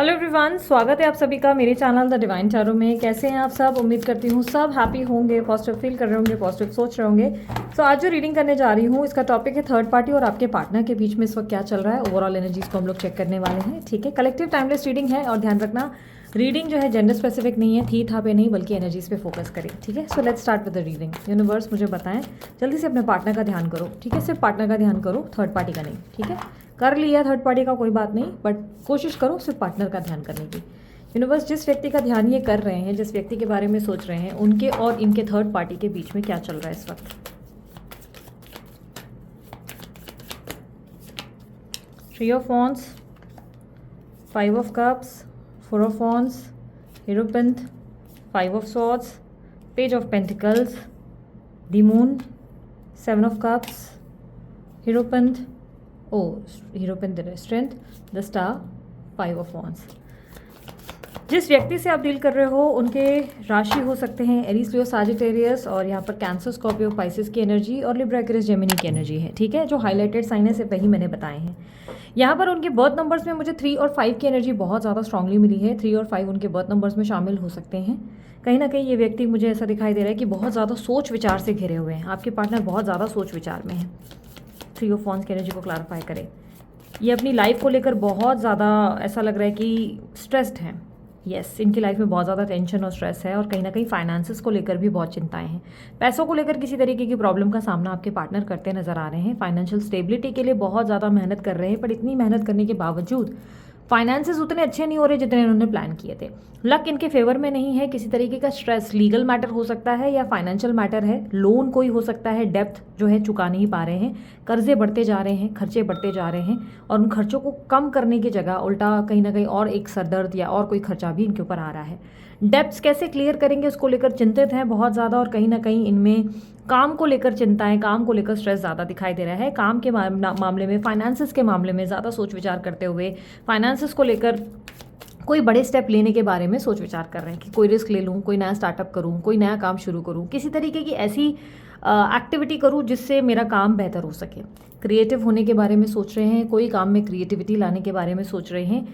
Hello everyone, स्वागत है आप सभी का मेरे चैनल द डिवाइन टैरो में। कैसे हैं आप सब? उम्मीद करती हूँ सब हैप्पी होंगे, पॉजिटिव फील कर रहे होंगे, पॉजिटिव सोच रहे होंगे। सो आज जो रीडिंग करने जा रही हूँ इसका टॉपिक है थर्ड पार्टी और आपके पार्टनर के बीच में इस वक्त क्या चल रहा है। ओवरऑल एनर्जीज को हम लोग चेक करने वाले हैं। ठीक है, कलेक्टिव टाइमलेस रीडिंग है और ध्यान रखना रीडिंग जो है जेंडर स्पेसिफिक नहीं है, थी था पे नहीं, बल्कि एनर्जीज पे फोकस करें। ठीक है, so let's start with the reading. Universe मुझे बताएं, जल्दी से अपने पार्टनर का ध्यान करो। ठीक है, सिर्फ पार्टनर का ध्यान करो, थर्ड पार्टी का नहीं। ठीक है, कर लिया थर्ड पार्टी का कोई बात नहीं, बट कोशिश करो सिर्फ पार्टनर का ध्यान करने की। यूनिवर्स जिस व्यक्ति का ध्यान ये कर रहे हैं, जिस व्यक्ति के बारे में सोच रहे हैं, उनके और इनके थर्ड पार्टी के बीच में क्या चल रहा है इस वक्त। Three of wands, five of cups, four of wands, hierophant, five of swords, page of pentacles, the moon, seven of cups, hierophant, hierophant the strength, the star, five of wands. जिस व्यक्ति से आप डील कर रहे हो उनके राशि हो सकते हैं एरीज, लियो, साजिटेरियस, और यहाँ पर कैंसर, स्कॉर्पियो, पाइसेस की एनर्जी और लिब्रा, एक्वेरियस, जेमिनी की एनर्जी है। ठीक है, जो हाईलाइटेड साइन है सिर्फ वही मैंने बताए हैं। यहाँ पर उनके बर्थ नंबर्स में मुझे 3 और 5 की एनर्जी बहुत ज़्यादा स्ट्रांगली मिली है। 3 और 5 उनके बर्थ नंबर्स में शामिल हो सकते हैं। कहीं ना कहीं ये व्यक्ति मुझे ऐसा दिखाई दे रहा है कि बहुत ज़्यादा सोच विचार से घिरे हुए हैं। आपके पार्टनर बहुत ज़्यादा सोच विचार में है। 3 ऑफ वॉन्ड्स की एनर्जी को क्लैरिफाई करें। ये अपनी लाइफ को लेकर बहुत ज़्यादा ऐसा लग रहा है कि स्ट्रेस्ड हैं। यस, इनकी लाइफ में बहुत ज़्यादा टेंशन और स्ट्रेस है और कहीं ना कहीं फाइनेंसेस को लेकर भी बहुत चिंताएं हैं। पैसों को लेकर किसी तरीके की प्रॉब्लम का सामना आपके पार्टनर करते नजर आ रहे हैं। फाइनेंशियल स्टेबिलिटी के लिए बहुत ज़्यादा मेहनत कर रहे हैं, पर इतनी मेहनत करने के बावजूद फाइनेंसेस उतने अच्छे नहीं हो रहे जितने इन्होंने प्लान किए थे। लक इनके फेवर में नहीं है। किसी तरीके का स्ट्रेस, लीगल मैटर हो सकता है या फाइनेंशियल मैटर है, लोन कोई हो सकता है, डेप्थ जो है चुका नहीं पा रहे हैं, कर्जे बढ़ते जा रहे हैं, खर्चे बढ़ते जा रहे हैं और उन खर्चों को कम करने की जगह उल्टा कहीं ना कहीं और एक सरदर्द या और कोई खर्चा भी इनके ऊपर आ रहा है। डेप्स कैसे क्लियर करेंगे उसको लेकर चिंतित हैं बहुत ज़्यादा, और कहीं ना कहीं इनमें काम को लेकर चिंताएं, काम को लेकर स्ट्रेस ज़्यादा दिखाई दे रहा है। काम के मामले में, फाइनेंसेस के मामले में ज़्यादा सोच विचार करते हुए, फाइनेंसेस को लेकर कोई बड़े स्टेप लेने के बारे में सोच विचार कर रहे हैं कि कोई रिस्क ले लूँ, कोई नया स्टार्टअप करूँ, कोई नया काम शुरू करूँ, किसी तरीके की ऐसी एक्टिविटी करूँ जिससे मेरा काम बेहतर हो सके। क्रिएटिव होने के बारे में सोच रहे हैं, कोई काम में क्रिएटिविटी लाने के बारे में सोच रहे हैं,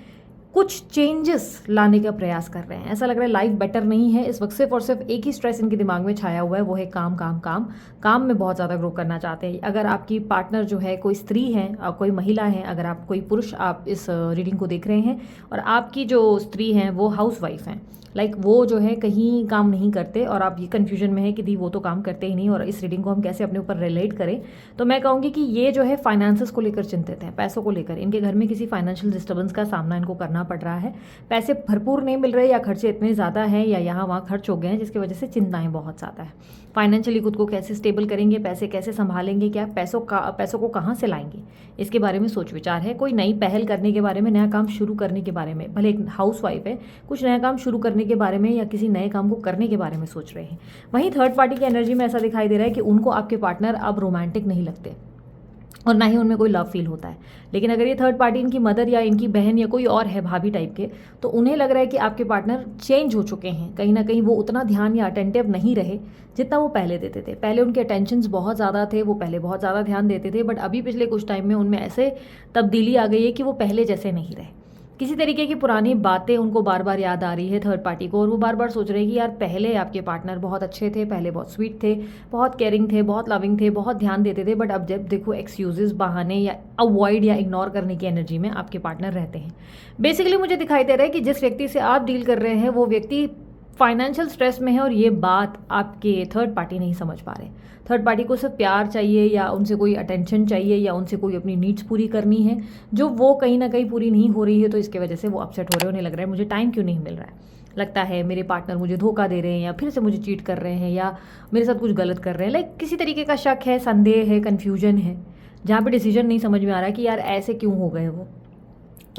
कुछ चेंजेस लाने का प्रयास कर रहे हैं। ऐसा लग रहा है लाइफ बेटर नहीं है इस वक्त। सिर्फ और सिर्फ एक ही स्ट्रेस इनके दिमाग में छाया हुआ है, वो है काम काम काम। काम में बहुत ज़्यादा ग्रो करना चाहते हैं। अगर आपकी पार्टनर जो है कोई स्त्री है और कोई महिला है, अगर आप कोई पुरुष आप इस रीडिंग को देख रहे हैं और आपकी जो स्त्री हैं वो हाउस वाइफ हैं, लाइक वो जो है कहीं काम नहीं करते और आप ये कन्फ्यूजन में है कि दी वो तो काम करते ही नहीं, और इस रीडिंग को हम कैसे अपने ऊपर रिलेट करें, तो मैं कहूँगी कि ये जो है फाइनेंसेस को लेकर चिंतित हैं, पैसों को लेकर। इनके घर में किसी फाइनेंशियल डिस्टर्बेंस का सामना इनको करना पड़ रहा है। पैसे भरपूर नहीं मिल रहे या खर्चे इतने ज़्यादा हैं या यहाँ वहाँ खर्च हो गए हैं, जिसकी वजह से चिंताएं बहुत ज़्यादा है। फाइनेंशियली खुद को कैसे स्टेबल करेंगे, पैसे कैसे संभालेंगे, क्या पैसों को कहाँ से लाएंगे, इसके बारे में सोच विचार है। कोई नई पहल करने के बारे में, नया काम शुरू करने के बारे में, भले एक हाउस वाइफ है, कुछ नया काम शुरू करने के बारे में या किसी नए काम को करने के बारे में सोच रहे हैं। वहीं थर्ड पार्टी की एनर्जी में ऐसा दिखाई दे रहा है कि उनको आपके पार्टनर अब रोमांटिक नहीं लगते और ना ही उनमें कोई लव फील होता है। लेकिन अगर ये थर्ड पार्टी इनकी मदर या इनकी बहन या कोई और है, भाभी टाइप के, तो उन्हें लग रहा है कि आपके पार्टनर चेंज हो चुके हैं। कहीं ना कहीं वो उतना ध्यान या अटेंटिव नहीं रहे जितना वो पहले देते थे। पहले उनके अटेंशंस बहुत ज़्यादा थे, वो पहले बहुत ज़्यादा ध्यान देते थे, बट अभी पिछले कुछ टाइम में उनमें ऐसे तब्दीली आ गई है कि वो पहले जैसे नहीं रहे। किसी तरीके की पुरानी बातें उनको बार बार याद आ रही है थर्ड पार्टी को, और वो बार बार सोच रहे हैं कि यार पहले आपके पार्टनर बहुत अच्छे थे, पहले बहुत स्वीट थे, बहुत केयरिंग थे, बहुत लविंग थे, बहुत ध्यान देते थे, बट अब जब देखो एक्सक्यूजेस, बहाने या अवॉइड या इग्नोर करने की एनर्जी में आपके पार्टनर रहते हैं। बेसिकली मुझे दिखाई दे रहा है कि जिस व्यक्ति से आप डील कर रहे हैं वो व्यक्ति फाइनेंशियल स्ट्रेस में है और ये बात आपके थर्ड पार्टी नहीं समझ पा रहे। थर्ड पार्टी को सिर्फ प्यार चाहिए या उनसे कोई अटेंशन चाहिए या उनसे कोई अपनी नीड्स पूरी करनी है, जो वो कहीं ना कहीं पूरी नहीं हो रही है, तो इसके वजह से वो अपसेट हो रहे हैं। उन्हें लग रहा है मुझे टाइम क्यों नहीं मिल रहा है, लगता है मेरे पार्टनर मुझे धोखा दे रहे हैं या फिर से मुझे चीट कर रहे हैं या मेरे साथ कुछ गलत कर रहे हैं। लाइक किसी तरीके का शक है, संदेह है, कन्फ्यूजन है, जहाँ पे डिसीजन नहीं समझ में आ रहा है कि यार ऐसे क्यों हो गए। वो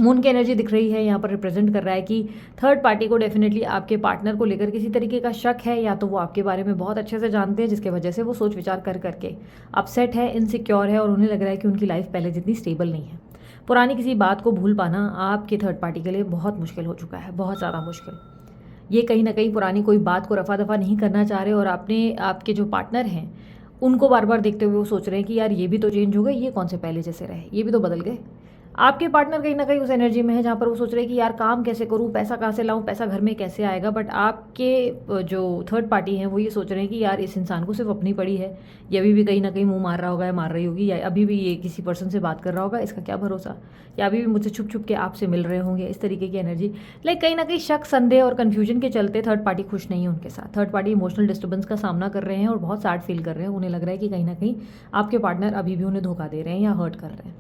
मून की एनर्जी दिख रही है यहाँ पर, रिप्रेजेंट कर रहा है कि थर्ड पार्टी को डेफिनेटली आपके पार्टनर को लेकर किसी तरीके का शक है, या तो वो आपके बारे में बहुत अच्छे से जानते हैं जिसकी वजह से वो सोच विचार कर करके अपसेट है, इनसिक्योर है और उन्हें लग रहा है कि उनकी लाइफ पहले जितनी स्टेबल नहीं है। पुरानी किसी बात को भूल पाना आपके थर्ड पार्टी के लिए बहुत मुश्किल हो चुका है, बहुत ज़्यादा मुश्किल। ये कहीं ना कहीं पुरानी कोई बात को रफा दफा नहीं करना चाह रहे और आपके जो पार्टनर हैं उनको बार बार देखते हुए वो सोच रहे हैं कि यार ये भी तो चेंज हो गए, ये कौन से पहले जैसे रहे, ये भी तो बदल गए। आपके पार्टनर कहीं ना कहीं उस एनर्जी में है जहाँ पर वो सोच रहे हैं कि यार काम कैसे करूँ, पैसा कहाँ से लाऊं, पैसा घर में कैसे आएगा। बट आपके जो थर्ड पार्टी हैं वो ये सोच रहे हैं कि यार इस इंसान को सिर्फ अपनी पड़ी है, ये अभी भी कहीं ना कहीं मुंह मार रहा होगा या मार रही होगी, या अभी भी ये किसी पर्सन से बात कर रहा होगा, इसका क्या भरोसा, या अभी भी मुझसे छुप छुप के आपसे मिल रहे होंगे। इस तरीके की एनर्जी, लाइक कहीं ना कहीं शक, संदेह और कन्फ्यूजन के चलते थर्ड पार्टी खुश नहीं है उनके साथ। थर्ड पार्टी इमोशनल डिस्टर्बेंस का सामना कर रहे हैं और बहुत सैड फील कर रहे हैं। उन्हें लग रहा है कि कहीं ना कहीं आपके पार्टनर अभी भी उन्हें धोखा दे रहे हैं या हर्ट कर रहे हैं।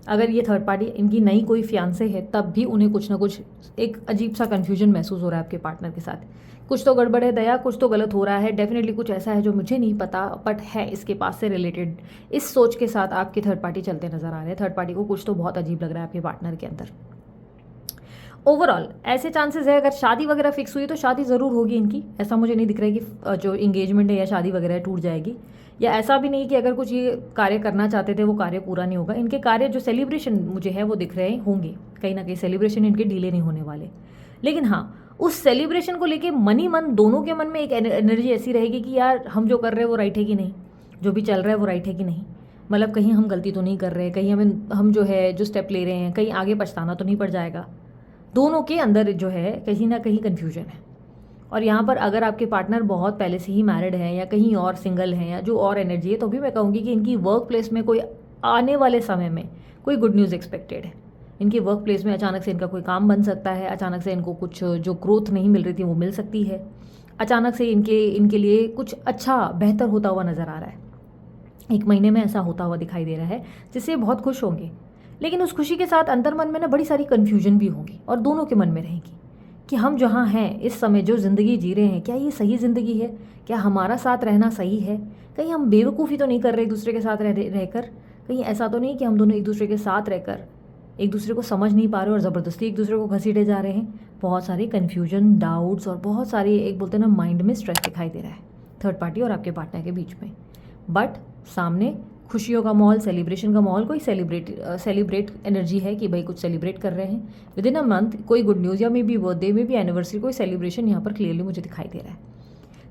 अगर ये थर्ड पार्टी इनकी नई कोई फियांसे है तब भी उन्हें कुछ ना कुछ एक अजीब सा कन्फ्यूजन महसूस हो रहा है आपके पार्टनर के साथ। कुछ तो गड़बड़ है दया, कुछ तो गलत हो रहा है, डेफिनेटली कुछ ऐसा है जो मुझे नहीं पता बट है इसके पास से रिलेटेड। इस सोच के साथ आपके थर्ड पार्टी चलते नजर आ रहे हैं। थर्ड पार्टी को कुछ तो बहुत अजीब लग रहा है आपके पार्टनर के अंदर। ओवरऑल ऐसे चांसेस है अगर शादी वगैरह फिक्स हुई तो शादी ज़रूर होगी इनकी। ऐसा मुझे नहीं दिख रहा है कि जो इंगेजमेंट है या शादी वगैरह टूट जाएगी, या ऐसा भी नहीं कि अगर कुछ ये कार्य करना चाहते थे वो कार्य पूरा नहीं होगा। इनके कार्य जो सेलिब्रेशन मुझे है वो दिख रहे होंगे, कहीं ना कहीं सेलिब्रेशन इनके डिले नहीं होने वाले। लेकिन हाँ, उस सेलिब्रेशन को लेके मनी मन दोनों के मन में एक एनर्जी ऐसी रहेगी कि यार हम जो कर रहे हैं वो राइट है कि नहीं, जो भी चल रहा है वो राइट है कि नहीं, मतलब कहीं हम गलती तो नहीं कर रहे, कहीं हम जो है जो स्टेप ले रहे हैं कहीं आगे पछताना तो नहीं पड़ जाएगा। दोनों के अंदर जो है कहीं ना कहीं कन्फ्यूजन है। और यहाँ पर अगर आपके पार्टनर बहुत पहले से ही मैरिड हैं या कहीं और सिंगल हैं या जो और एनर्जी है, तो भी मैं कहूँगी कि इनकी वर्क प्लेस में कोई आने वाले समय में कोई गुड न्यूज़ एक्सपेक्टेड है। इनकी वर्क प्लेस में अचानक से इनका कोई काम बन सकता है, अचानक से इनको कुछ जो ग्रोथ नहीं मिल रही थी वो मिल सकती है, अचानक से इनके लिए कुछ अच्छा बेहतर होता हुआ नज़र आ रहा है। 1 महीने में ऐसा होता हुआ दिखाई दे रहा है जिससे बहुत खुश होंगे। लेकिन उस खुशी के साथ अंतर मन में ना बड़ी सारी कन्फ्यूजन भी होगी और दोनों के मन में रहेगी कि हम जहाँ हैं इस समय जो ज़िंदगी जी रहे हैं, क्या ये सही ज़िंदगी है, क्या हमारा साथ रहना सही है, कहीं हम बेवकूफ़ी तो नहीं कर रहे एक दूसरे के साथ रहकर, कहीं ऐसा तो नहीं कि हम दोनों एक दूसरे के साथ रहकर एक दूसरे को समझ नहीं पा रहे और ज़बरदस्ती एक दूसरे को घसीटे जा रहे हैं। बहुत सारी कन्फ्यूजन, डाउट्स और बहुत सारी एक बोलते हैं ना माइंड में स्ट्रेस दिखाई दे रहा है थर्ड पार्टी और आपके पार्टनर के बीच में। बट सामने खुशियों का माहौल, सेलिब्रेशन का माहौल, कोई सेलिब्रेट एनर्जी है कि भाई कुछ सेलिब्रेट कर रहे हैं विद इन अ मंथ, कोई गुड न्यूज़ या मे बी बर्थडे में भी एनिवर्सरी, कोई सेलिब्रेशन यहाँ पर क्लियरली मुझे दिखाई दे रहा है।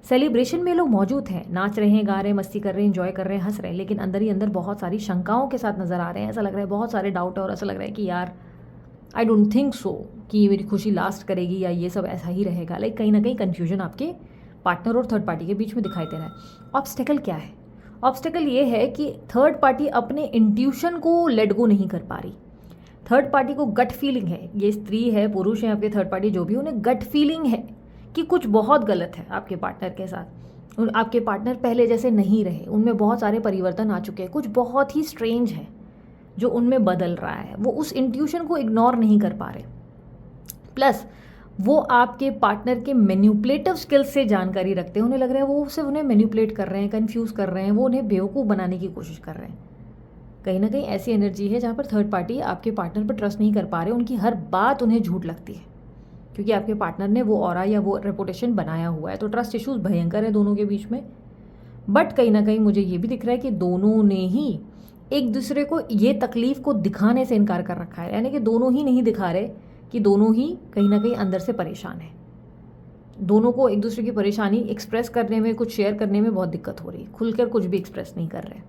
सेलिब्रेशन में लोग मौजूद हैं, नाच रहे हैं, गा रहे हैं, मस्ती कर रहे हैं, एंजॉय कर रहे हैं, हंस रहे हैं, लेकिन अंदर ही अंदर बहुत सारी शंकाओं के साथ नजर आ रहे हैं। ऐसा लग रहा है बहुत सारे डाउट है और ऐसा लग रहा है कि यार आई डोंट थिंक सो कि ये मेरी खुशी लास्ट करेगी या ये सब ऐसा ही रहेगा। लाइक कहीं ना कहीं कन्फ्यूजन आपके पार्टनर और थर्ड पार्टी के बीच में दिखाई दे रहा है। ऑब्स्टेकल क्या है? ऑब्स्टेकल ये है कि थर्ड पार्टी अपने इंट्यूशन को लेट गो नहीं कर पा रही। थर्ड पार्टी को गट फीलिंग है, ये स्त्री है पुरुष है आपके थर्ड पार्टी जो भी, उन्हें गट फीलिंग है कि कुछ बहुत गलत है आपके पार्टनर के साथ। आपके पार्टनर पहले जैसे नहीं रहे, उनमें बहुत सारे परिवर्तन आ चुके हैं, कुछ बहुत ही स्ट्रेंज है जो उनमें बदल रहा है। वो उस इंट्यूशन को इग्नोर नहीं कर पा रहे, प्लस वो आपके पार्टनर के मैनिपुलेटिव स्किल्स से जानकारी रखते हैं। उन्हें लग रहा है वो सिर्फ उन्हें मैनिपुलेट कर रहे हैं, कंफ्यूज कर रहे हैं, वो उन्हें बेवकूफ़ बनाने की कोशिश कर रहे हैं। कहीं ना कहीं ऐसी एनर्जी है जहाँ पर थर्ड पार्टी आपके पार्टनर पर ट्रस्ट नहीं कर पा रहे, उनकी हर बात उन्हें झूठ लगती है क्योंकि आपके पार्टनर ने वो ऑरा या वो रेपुटेशन बनाया हुआ है। तो ट्रस्ट इश्यूज भयंकर है दोनों के बीच में। बट कहीं ना कहीं मुझे ये भी दिख रहा है कि दोनों ने ही एक दूसरे को ये तकलीफ को दिखाने से इनकार कर रखा है, यानी कि दोनों ही नहीं दिखा रहे कि दोनों ही कहीं ना कहीं अंदर से परेशान है। दोनों को एक दूसरे की परेशानी एक्सप्रेस करने में, कुछ शेयर करने में बहुत दिक्कत हो रही है। खुलकर कुछ भी एक्सप्रेस नहीं कर रहे,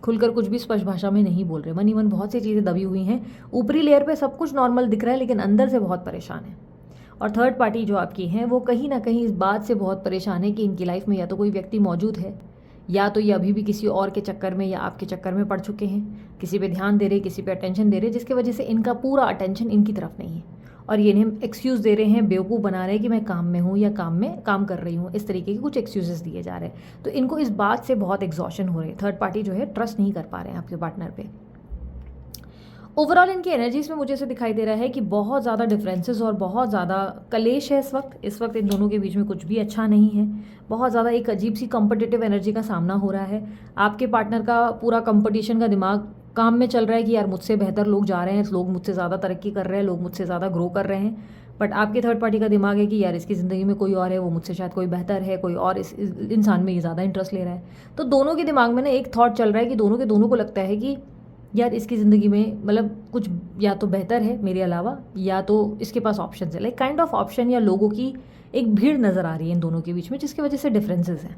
खुलकर कुछ भी स्पष्ट भाषा में नहीं बोल रहे। मन ही मन बहुत सी चीज़ें दबी हुई हैं। ऊपरी लेयर पे सब कुछ नॉर्मल दिख रहा है लेकिन अंदर से बहुत परेशान है। और थर्ड पार्टी जो आपकी है वो कहीं ना कहीं इस बात से बहुत परेशान है कि इनकी लाइफ में या तो कोई व्यक्ति मौजूद है या तो ये अभी भी किसी और के चक्कर में या आपके चक्कर में पड़ चुके हैं, किसी पे ध्यान दे रहे, किसी पे अटेंशन दे रहे, जिसकी वजह से इनका पूरा अटेंशन इनकी तरफ नहीं है और ये इन्हें एक्सक्यूज़ दे रहे हैं, बेवकूफ़ बना रहे हैं कि मैं काम में हूँ या काम कर रही हूँ। इस तरीके के कुछ एक्सक्यूजेस दिए जा रहे हैं। तो इनको इस बात से बहुत एग्जॉशन हो रही है। थर्ड पार्टी जो है ट्रस्ट नहीं कर पा रहे हैं आपके पार्टनर पे। ओवरऑल इनकी एनर्जीज में मुझे ऐसे दिखाई दे रहा है कि बहुत ज़्यादा डिफरेंसेस और बहुत ज़्यादा कलेश है इस वक्त इन दोनों के बीच में कुछ भी अच्छा नहीं है। बहुत ज़्यादा एक अजीब सी कॉम्पिटिटिव एनर्जी का सामना हो रहा है। आपके पार्टनर का पूरा कंपटीशन का दिमाग काम में चल रहा है कि यार मुझसे बेहतर लोग जा रहे हैं, लोग मुझसे ज़्यादा तरक्की कर रहे हैं, लोग मुझसे ज़्यादा ग्रो कर रहे हैं। बट आपके थर्ड पार्टी का दिमाग है कि यार इसकी ज़िंदगी में कोई और है, वो मुझसे शायद कोई बेहतर है, कोई और इस इंसान में ये ज़्यादा इंटरेस्ट ले रहा है। तो दोनों के दिमाग में ना एक थॉट चल रहा है कि दोनों को लगता है कि यार इसकी ज़िंदगी में मतलब कुछ या तो बेहतर है मेरे अलावा या तो इसके पास ऑप्शन है। लाइक काइंड ऑफ ऑप्शन या लोगों की एक भीड़ नज़र आ रही है इन दोनों के बीच में, जिसकी वजह से डिफरेंसेस हैं।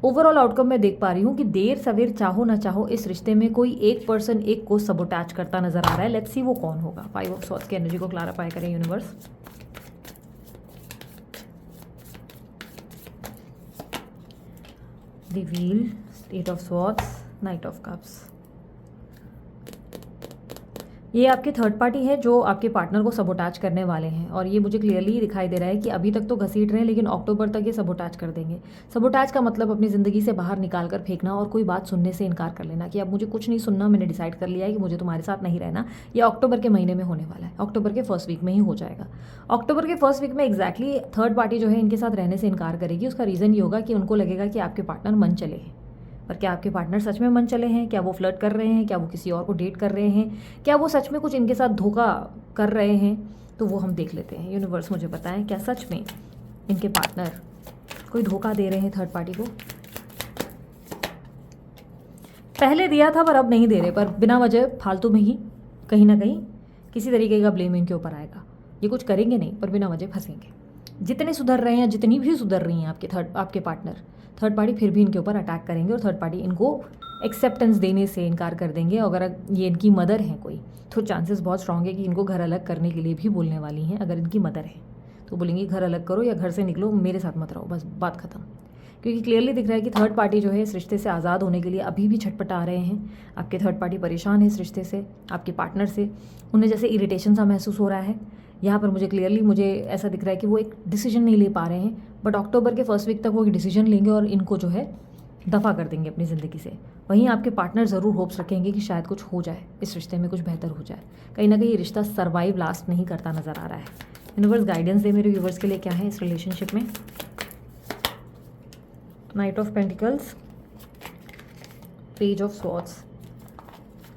ओवरऑल आउटकम मैं देख पा रही हूँ कि देर सवेर चाहो ना चाहो इस रिश्ते में कोई एक पर्सन एक को सबोटैच करता नजर आ रहा है। लेट्स सी वो कौन होगा। 5 ऑफ सॉर्ड्स की एनर्जी को क्लैरिफाई करें universe. The wheel, 8 of swords, night of cups. ये आपके थर्ड पार्टी है जो आपके पार्टनर को सबोटाच करने वाले हैं, और ये मुझे क्लियरली दिखाई दे रहा है कि अभी तक तो घसीट रहे हैं लेकिन अक्टूबर तक ये सबोटाच कर देंगे। सबोटाच का मतलब अपनी ज़िंदगी से बाहर निकाल कर फेंकना और कोई बात सुनने से इनकार कर लेना कि अब मुझे कुछ नहीं सुनना, मैंने डिसाइड कर लिया है कि मुझे तुम्हारे साथ नहीं रहना। ये अक्टूबर के महीने में होने वाला है, अक्टूबर के फर्स्ट वीक में ही हो जाएगा। अक्टूबर के फर्स्ट वीक में एग्जैक्टली थर्ड पार्टी जो है इनके साथ रहने से इनकार करेगी। उसका रीज़न ये होगा कि उनको लगेगा कि आपके पार्टनर मन चले हैं। पर क्या आपके पार्टनर सच में मन चले हैं? क्या वो फ्लर्ट कर रहे हैं? क्या वो किसी और को डेट कर रहे हैं? क्या वो सच में कुछ इनके साथ धोखा कर रहे हैं? तो वो हम देख लेते हैं। यूनिवर्स मुझे बताएं, क्या सच में इनके पार्टनर कोई धोखा दे रहे हैं थर्ड पार्टी को? पहले दिया था पर अब नहीं दे रहे, पर बिना वजह फालतू में ही कहीं ना कहीं किसी तरीके का ब्लेम इनके ऊपर आएगा। ये कुछ करेंगे नहीं पर बिना वजह फंसेंगे। जितने सुधर रहे हैं, जितनी भी सुधर रही हैं आपके पार्टनर, थर्ड पार्टी फिर भी इनके ऊपर अटैक करेंगे और थर्ड पार्टी इनको एक्सेप्टेंस देने से इनकार कर देंगे। अगर ये इनकी मदर है कोई, तो चांसेस बहुत स्ट्रांग है कि इनको घर अलग करने के लिए भी बोलने वाली हैं। अगर इनकी मदर है तो बोलेंगी घर अलग करो या घर से निकलो, मेरे साथ मत रहो, बस बात खत्म। क्योंकि क्लियरली दिख रहा है कि थर्ड पार्टी जो है इस रिश्ते से आज़ाद होने के लिए अभी भी छटपटा रहे हैं। आपके थर्ड पार्टी परेशान है इस रिश्ते से, आपके पार्टनर से। उन्हें जैसे इरिटेशन सा महसूस हो रहा है। यहाँ पर मुझे ऐसा दिख रहा है कि वो एक डिसीजन नहीं ले पा रहे हैं, बट अक्टूबर के फर्स्ट वीक तक वो एक डिसीजन लेंगे और इनको जो है दफ़ा कर देंगे अपनी ज़िंदगी से। वहीं आपके पार्टनर ज़रूर होप्स रखेंगे कि शायद कुछ हो जाए, इस रिश्ते में कुछ बेहतर हो जाए। कहीं ना कहीं ये रिश्ता सर्वाइव लास्ट नहीं करता नज़र आ रहा है। यूनिवर्स गाइडेंस दे मेरे व्यूवर्स के लिए, क्या है इस रिलेशनशिप में। Night of pentacles, page of swords,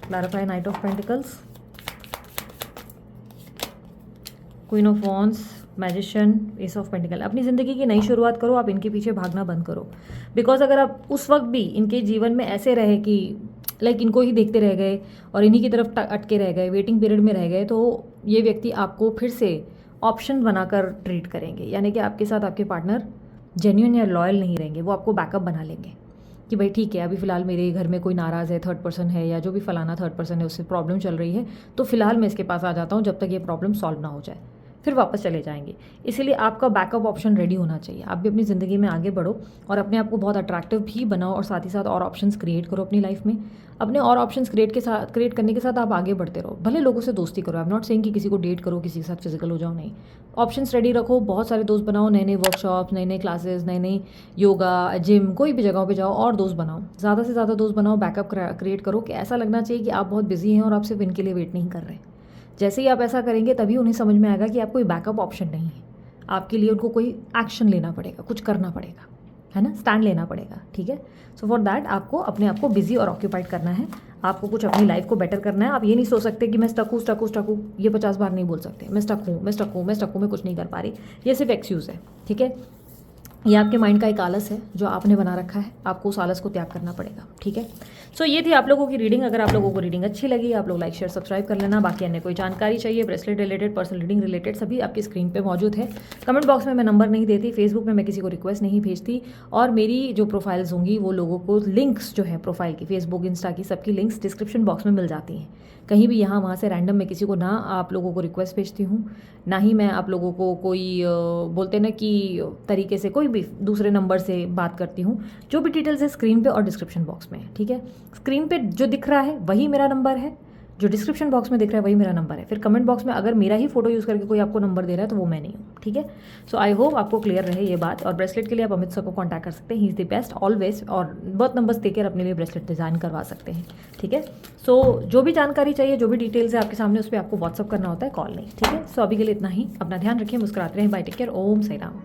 clarify night of pentacles, queen of wands, magician, S of pentacle. अपनी ज़िंदगी की नई शुरुआत करो, आप इनके पीछे भागना बंद करो। बिकॉज अगर आप उस वक्त भी इनके जीवन में ऐसे रहे कि लाइक इनको ही देखते रह गए और इन्हीं की तरफ अटके रह गए, वेटिंग पीरियड में रह गए, तो ये व्यक्ति आपको फिर से ऑप्शन बनाकर ट्रीट करेंगे। यानी कि आपके साथ आपके पार्टनर जेन्युइन या लॉयल नहीं रहेंगे, वो आपको बैकअप बना लेंगे कि भाई ठीक है, अभी फ़िलहाल मेरे घर में कोई नाराज़ है, थर्ड पर्सन है या जो भी फलाना थर्ड पर्सन है उससे प्रॉब्लम चल रही है, तो फिलहाल मैं इसके पास आ जाता हूँ जब तक ये प्रॉब्लम सॉल्व ना हो जाए, फिर वापस चले जाएंगे। इसीलिए आपका बैकअप ऑप्शन रेडी होना चाहिए। आप भी अपनी ज़िंदगी में आगे बढ़ो और अपने आप को बहुत अट्रैक्टिव भी बनाओ और साथ ही साथ और ऑप्शंस क्रिएट करो अपनी लाइफ में। अपने और ऑप्शंस क्रिएट करने के साथ आप आगे बढ़ते रहो। भले लोगों से दोस्ती करो, आई एम नॉट सेइंग कि किसी को डेट करो, किसी के साथ फिजिकल हो जाओ, नहीं। ऑप्शंस रेडी रखो, बहुत सारे दोस्त बनाओ, नए नए वर्कशॉप्स, नए नए क्लासेस, नए नए योगा, जिम, कोई भी जगहों पे जाओ और दोस्त बनाओ, ज़्यादा से ज़्यादा दोस्त बनाओ, बैकअप क्रिएट करो कि ऐसा लगना चाहिए कि आप बहुत बिजी हैं और आप सिर्फ इनके लिए वेट नहीं कर रहे। जैसे ही आप ऐसा करेंगे तभी उन्हें समझ में आएगा कि आप कोई बैकअप ऑप्शन नहीं है। आपके लिए उनको कोई एक्शन लेना पड़ेगा, कुछ करना पड़ेगा, है ना, स्टैंड लेना पड़ेगा। ठीक है, सो फॉर दैट आपको अपने आप को बिजी और ऑक्यूपाइड करना है। आपको कुछ अपनी लाइफ को बेटर करना है। आप ये नहीं सोच सकते कि मैं स्टक हूँ, ये 50 बार नहीं बोल सकते, मैं स्टक हूँ, मैं कुछ नहीं कर पा रही। ये सिर्फ एक्सक्यूज़ है। ठीक है, ये आपके माइंड का एक आलस है जो आपने बना रखा है, आपको उस आलस को त्याग करना पड़ेगा। ठीक है, सो ये थी आप लोगों की रीडिंग। अगर आप लोगों को रीडिंग अच्छी लगी, आप लोग लाइक शेयर सब्सक्राइब कर लेना। बाकी अन्य कोई जानकारी चाहिए, bracelet related, personal reading related, सभी आपकी स्क्रीन पे मौजूद है। कमेंट बॉक्स में मैं नंबर नहीं देती, फेसबुक में मैं किसी को रिक्वेस्ट नहीं भेजती, और मेरी जो प्रोफाइल्स होंगी वो लोगों को लिंक्स जो है प्रोफाइल की, फेसबुक, इंस्टा की, सबकी लिंक्स डिस्क्रिप्शन बॉक्स में मिल जाती हैं। कहीं भी यहाँ वहाँ से रैंडम मैं किसी को ना आप लोगों को रिक्वेस्ट भेजती हूँ, ना ही मैं आप लोगों को कोई बोलते ना कि तरीके से कोई भी दूसरे नंबर से बात करती हूँ। जो भी डिटेल्स है स्क्रीन पे और डिस्क्रिप्शन बॉक्स में है। ठीक है, स्क्रीन पे जो दिख रहा है वही मेरा नंबर है, जो डिस्क्रिप्शन बॉक्स में दिख रहा है वही मेरा नंबर है। फिर कमेंट बॉक्स में अगर मेरा ही फोटो यूज़ करके कोई आपको नंबर दे रहा है तो वो मैं नहीं हूँ। ठीक है, सो आई होप आपको क्लियर रहे ये बात। और ब्रेसलेट के लिए आप अमित सर को कॉन्टैक्ट कर सकते हैं, he is the best always, और बहुत नंबर्स देकर अपने लिए ब्रेसलेट डिज़ाइन करवा सकते हैं। ठीक है, सो जो भी जानकारी चाहिए, जो भी डिटेल्स है आपके सामने, उस पर आपको व्हाट्सअप करना होता है, कॉल नहीं। ठीक है, सो अभी के लिए इतना ही। अपना ध्यान रखिए, मुस्कुराते रहें, बाय, टेक केयर, ओम साई राम।